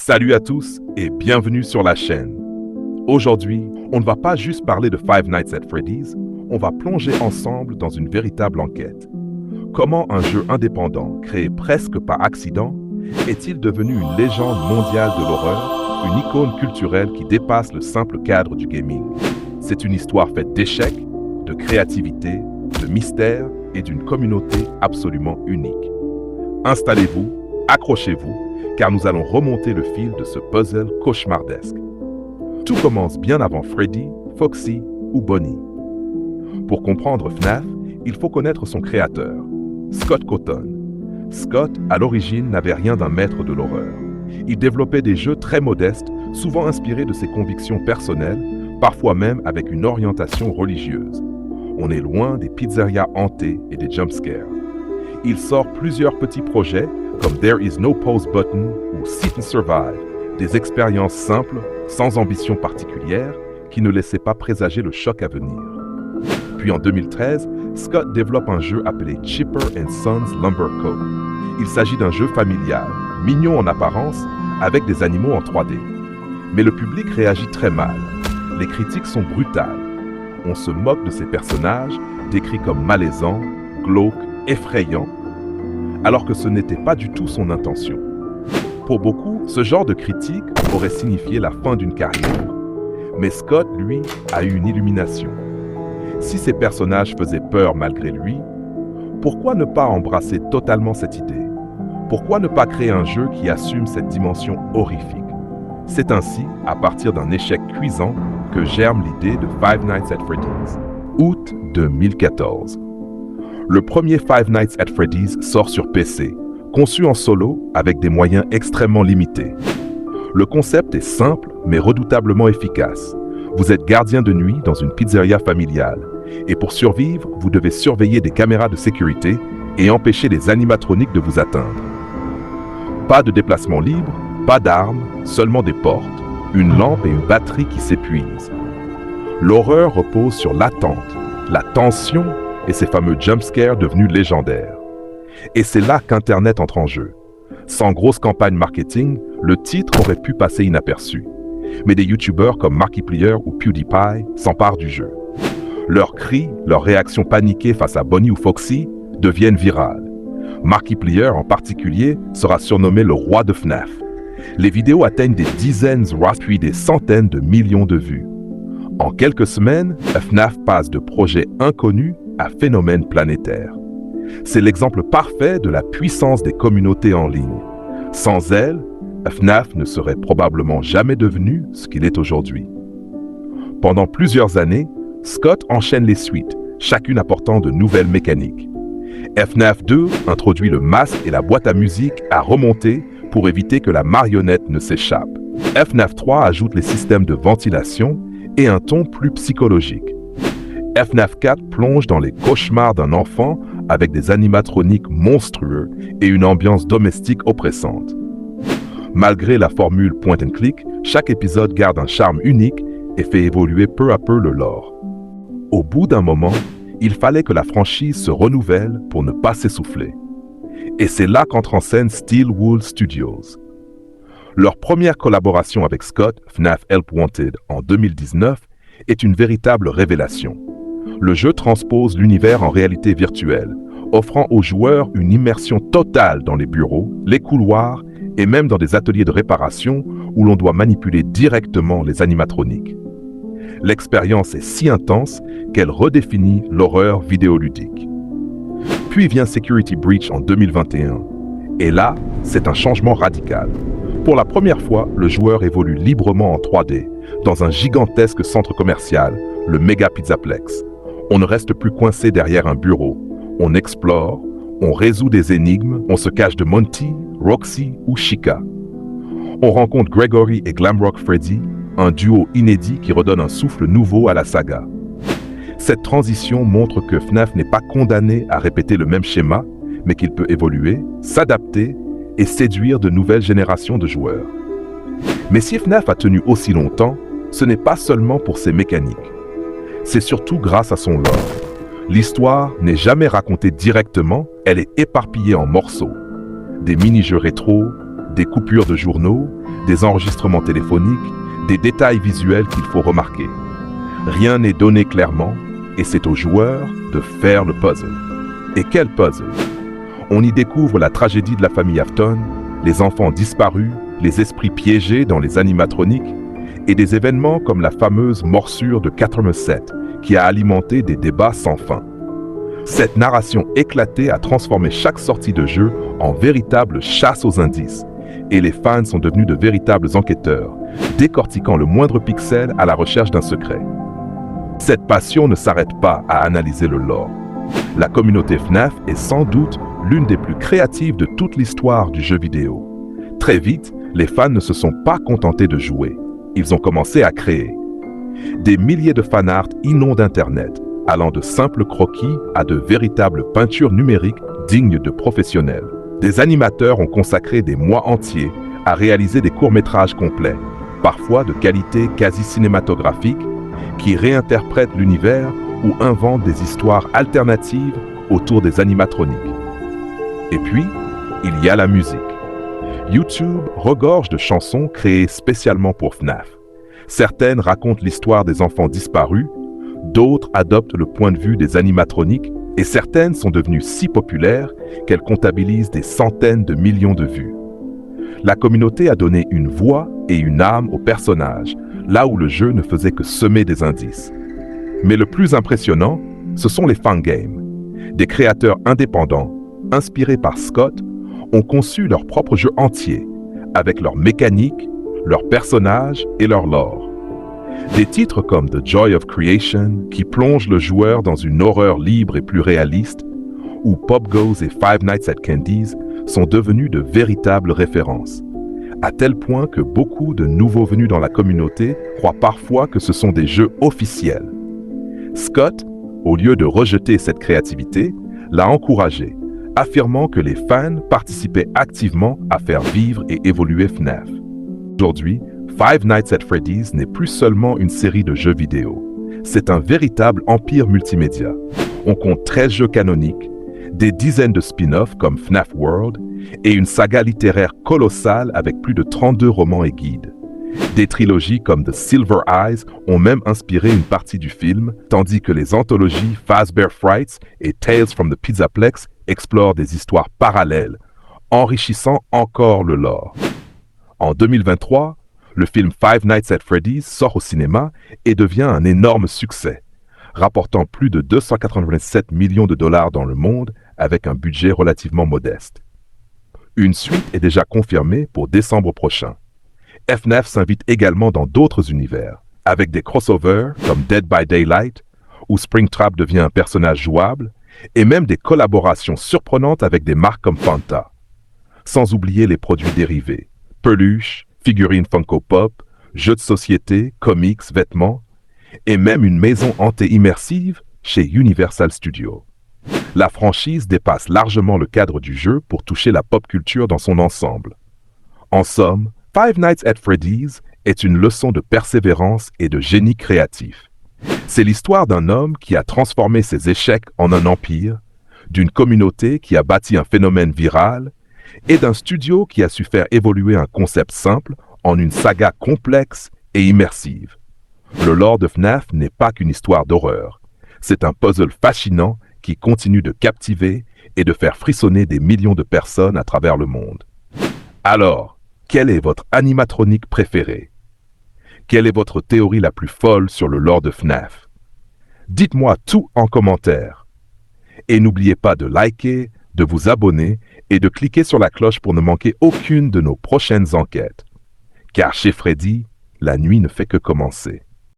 Salut à tous et bienvenue sur la chaîne. Aujourd'hui, on ne va pas juste parler de Five Nights at Freddy's, on va plonger ensemble dans une véritable enquête. Comment un jeu indépendant, créé presque par accident, est-il devenu une légende mondiale de l'horreur, une icône culturelle qui dépasse le simple cadre du gaming? C'est une histoire faite d'échecs, de créativité, de mystère et d'une communauté absolument unique. Installez-vous, accrochez-vous, car nous allons remonter le fil de ce puzzle cauchemardesque. Tout commence bien avant Freddy, Foxy ou Bonnie. Pour comprendre FNAF, il faut connaître son créateur, Scott Cawthon. Scott, à l'origine, n'avait rien d'un maître de l'horreur. Il développait des jeux très modestes, souvent inspirés de ses convictions personnelles, parfois même avec une orientation religieuse. On est loin des pizzerias hantées et des jumpscares. Il sort plusieurs petits projets comme There is no pause button ou Sit and Survive, des expériences simples, sans ambition particulière, qui ne laissaient pas présager le choc à venir. Puis en 2013, Scott développe un jeu appelé Chipper & Sons Lumber Co. Il s'agit d'un jeu familial, mignon en apparence, avec des animaux en 3D. Mais le public réagit très mal. Les critiques sont brutales. On se moque de ces personnages, décrits comme malaisants, glauques, effrayants, alors que ce n'était pas du tout son intention. Pour beaucoup, ce genre de critique aurait signifié la fin d'une carrière. Mais Scott, lui, a eu une illumination. Si ces personnages faisaient peur malgré lui, pourquoi ne pas embrasser totalement cette idée? Pourquoi ne pas créer un jeu qui assume cette dimension horrifique? C'est ainsi, à partir d'un échec cuisant, que germe l'idée de Five Nights at Freddy's. Août 2014. Le premier Five Nights at Freddy's sort sur PC, conçu en solo avec des moyens extrêmement limités. Le concept est simple mais redoutablement efficace. Vous êtes gardien de nuit dans une pizzeria familiale et pour survivre, vous devez surveiller des caméras de sécurité et empêcher les animatroniques de vous atteindre. Pas de déplacement libre, pas d'armes, seulement des portes, une lampe et une batterie qui s'épuisent. L'horreur repose sur l'attente, la tension et ces fameux jumpscares devenus légendaires. Et c'est là qu'Internet entre en jeu. Sans grosse campagne marketing, le titre aurait pu passer inaperçu. Mais des youtubeurs comme Markiplier ou PewDiePie s'emparent du jeu. Leurs cris, leurs réactions paniquées face à Bonnie ou Foxy deviennent virales. Markiplier en particulier sera surnommé le roi de FNAF. Les vidéos atteignent des dizaines, puis des centaines de millions de vues. En quelques semaines, FNAF passe de projet inconnu à phénomène planétaire. C'est l'exemple parfait de la puissance des communautés en ligne. Sans elles, FNAF ne serait probablement jamais devenu ce qu'il est aujourd'hui. Pendant plusieurs années, Scott enchaîne les suites, chacune apportant de nouvelles mécaniques. FNAF 2 introduit le masque et la boîte à musique à remonter pour éviter que la marionnette ne s'échappe. FNAF 3 ajoute les systèmes de ventilation et un ton plus psychologique. FNAF 4 plonge dans les cauchemars d'un enfant avec des animatroniques monstrueux et une ambiance domestique oppressante. Malgré la formule point and click, chaque épisode garde un charme unique et fait évoluer peu à peu le lore. Au bout d'un moment, il fallait que la franchise se renouvelle pour ne pas s'essouffler. Et c'est là qu'entre en scène Steelwood Studios. Leur première collaboration avec Scott, FNAF Help Wanted, en 2019, est une véritable révélation. Le jeu transpose l'univers en réalité virtuelle, offrant aux joueurs une immersion totale dans les bureaux, les couloirs et même dans des ateliers de réparation où l'on doit manipuler directement les animatroniques. L'expérience est si intense qu'elle redéfinit l'horreur vidéoludique. Puis vient Security Breach en 2021. Et là, c'est un changement radical. Pour la première fois, le joueur évolue librement en 3D, dans un gigantesque centre commercial, le Mega Pizzaplex. On ne reste plus coincé derrière un bureau. On explore, on résout des énigmes, on se cache de Monty, Roxy ou Chica. On rencontre Gregory et Glamrock Freddy, un duo inédit qui redonne un souffle nouveau à la saga. Cette transition montre que FNAF n'est pas condamné à répéter le même schéma, mais qu'il peut évoluer, s'adapter et séduire de nouvelles générations de joueurs. Mais si FNAF a tenu aussi longtemps, ce n'est pas seulement pour ses mécaniques. C'est surtout grâce à son lore. L'histoire n'est jamais racontée directement, elle est éparpillée en morceaux. Des mini-jeux rétro, des coupures de journaux, des enregistrements téléphoniques, des détails visuels qu'il faut remarquer. Rien n'est donné clairement et c'est aux joueurs de faire le puzzle. Et quel puzzle! On y découvre la tragédie de la famille Afton, les enfants disparus, les esprits piégés dans les animatroniques et des événements comme la fameuse morsure de 87 qui a alimenté des débats sans fin. Cette narration éclatée a transformé chaque sortie de jeu en véritable chasse aux indices et les fans sont devenus de véritables enquêteurs, décortiquant le moindre pixel à la recherche d'un secret. Cette passion ne s'arrête pas à analyser le lore. La communauté FNAF est sans doute l'une des plus créatives de toute l'histoire du jeu vidéo. Très vite, les fans ne se sont pas contentés de jouer. Ils ont commencé à créer. Des milliers de fanarts inondent Internet, allant de simples croquis à de véritables peintures numériques dignes de professionnels. Des animateurs ont consacré des mois entiers à réaliser des courts-métrages complets, parfois de qualité quasi cinématographique, qui réinterprètent l'univers ou inventent des histoires alternatives autour des animatroniques. Et puis, il y a la musique. YouTube regorge de chansons créées spécialement pour FNAF. Certaines racontent l'histoire des enfants disparus, d'autres adoptent le point de vue des animatroniques et certaines sont devenues si populaires qu'elles comptabilisent des centaines de millions de vues. La communauté a donné une voix et une âme aux personnages, là où le jeu ne faisait que semer des indices. Mais le plus impressionnant, ce sont les fangames. Des créateurs indépendants, inspirés par Scott, ont conçu leur propre jeu entier, avec leurs mécaniques, leurs personnages et leur lore. Des titres comme The Joy of Creation, qui plongent le joueur dans une horreur libre et plus réaliste, ou Pop Goes et Five Nights at Candy's sont devenus de véritables références, à tel point que beaucoup de nouveaux venus dans la communauté croient parfois que ce sont des jeux officiels. Scott, au lieu de rejeter cette créativité, l'a encouragée, affirmant que les fans participaient activement à faire vivre et évoluer FNAF. Aujourd'hui, Five Nights at Freddy's n'est plus seulement une série de jeux vidéo. C'est un véritable empire multimédia. On compte 13 jeux canoniques, des dizaines de spin-offs comme FNAF World et une saga littéraire colossale avec plus de 32 romans et guides. Des trilogies comme The Silver Eyes ont même inspiré une partie du film, tandis que les anthologies Fazbear Frights et Tales from the Pizzaplex explorent des histoires parallèles, enrichissant encore le lore. En 2023, le film Five Nights at Freddy's sort au cinéma et devient un énorme succès, rapportant plus de 287 millions de dollars dans le monde avec un budget relativement modeste. Une suite est déjà confirmée pour décembre prochain. FNAF s'invite également dans d'autres univers, avec des crossovers comme Dead by Daylight, où Springtrap devient un personnage jouable, et même des collaborations surprenantes avec des marques comme Fanta. Sans oublier les produits dérivés, peluches, figurines Funko Pop, jeux de société, comics, vêtements, et même une maison hantée immersive chez Universal Studios. La franchise dépasse largement le cadre du jeu pour toucher la pop culture dans son ensemble. En somme, Five Nights at Freddy's est une leçon de persévérance et de génie créatif. C'est l'histoire d'un homme qui a transformé ses échecs en un empire, d'une communauté qui a bâti un phénomène viral et d'un studio qui a su faire évoluer un concept simple en une saga complexe et immersive. Le lore de FNAF n'est pas qu'une histoire d'horreur. C'est un puzzle fascinant qui continue de captiver et de faire frissonner des millions de personnes à travers le monde. Alors, quel est votre animatronique préféré? Quelle est votre théorie la plus folle sur le lore de FNAF? Dites-moi tout en commentaire. Et n'oubliez pas de liker, de vous abonner et de cliquer sur la cloche pour ne manquer aucune de nos prochaines enquêtes. Car chez Freddy, la nuit ne fait que commencer.